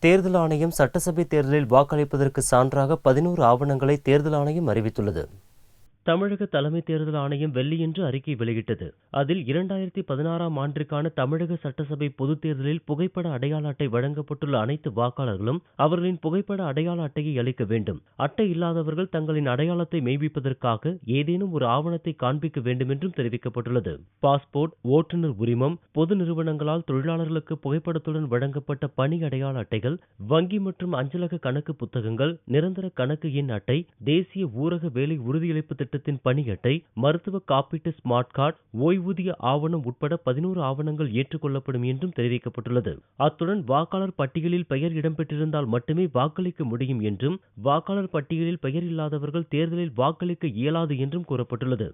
தேர்தல் ஆணையம் சட்டசபை தேர்தலில் வாக்களிப்பதற்கு சான்றாக 11 ஆவணங்களை தேர்தல் ஆணையம் அறிவித்துள்ளது. தமிழக தலைமை தேர்தல் ஆணையம் வெள்ளியன்று அறிக்கை வெளியிட்டது. அதில் 2016ஆம் ஆண்டிற்கான தமிழக சட்டசபை பொதுத் தேர்தலில் புகைப்பட அடையாள அட்டை வழங்கப்பட்டுள்ள அனைத்து வாக்காளர்களும் அவர்களின் புகைப்பட அடையாள அட்டையை அளிக்க வேண்டும். அட்டை இல்லாதவர்கள் தங்களின் அடையாளத்தை மெய்ப்பிப்பதற்காக ஏதேனும் ஒரு ஆவணத்தை காண்பிக்க வேண்டும் என்றும் தெரிவிக்கப்பட்டுள்ளது. பாஸ்போர்ட், ஓட்டுநர் உரிமம், பொது நிறுவனங்களால் தொழிலாளர்களுக்கு புகைப்படத்துடன் வழங்கப்பட்ட பணி அடையாள அட்டைகள், வங்கி மற்றும் அஞ்சலக கணக்கு புத்தகங்கள், நிரந்தர கணக்கு எண் அட்டை, தேசிய ஊரக வேலை உறுதியளிப்பு திட்டத்தின் பணி அட்டை, மருத்துவ காப்பீட்டு ஸ்மார்ட் கார்டு, ஓய்வூதிய ஆவணம் உட்பட 11 ஆவணங்கள் ஏற்றுக்கொள்ளப்படும் என்றும் தெரிவிக்கப்பட்டுள்ளது. அத்துடன் வாக்காளர் பட்டியலில் பெயர் இடம்பெற்றிருந்தால் மட்டுமே வாக்களிக்க முடியும் என்றும், வாக்காளர் பட்டியலில் பெயர் இல்லாதவர்கள் தேர்தலில் வாக்களிக்க இயலாது என்றும் கூறப்பட்டுள்ளது.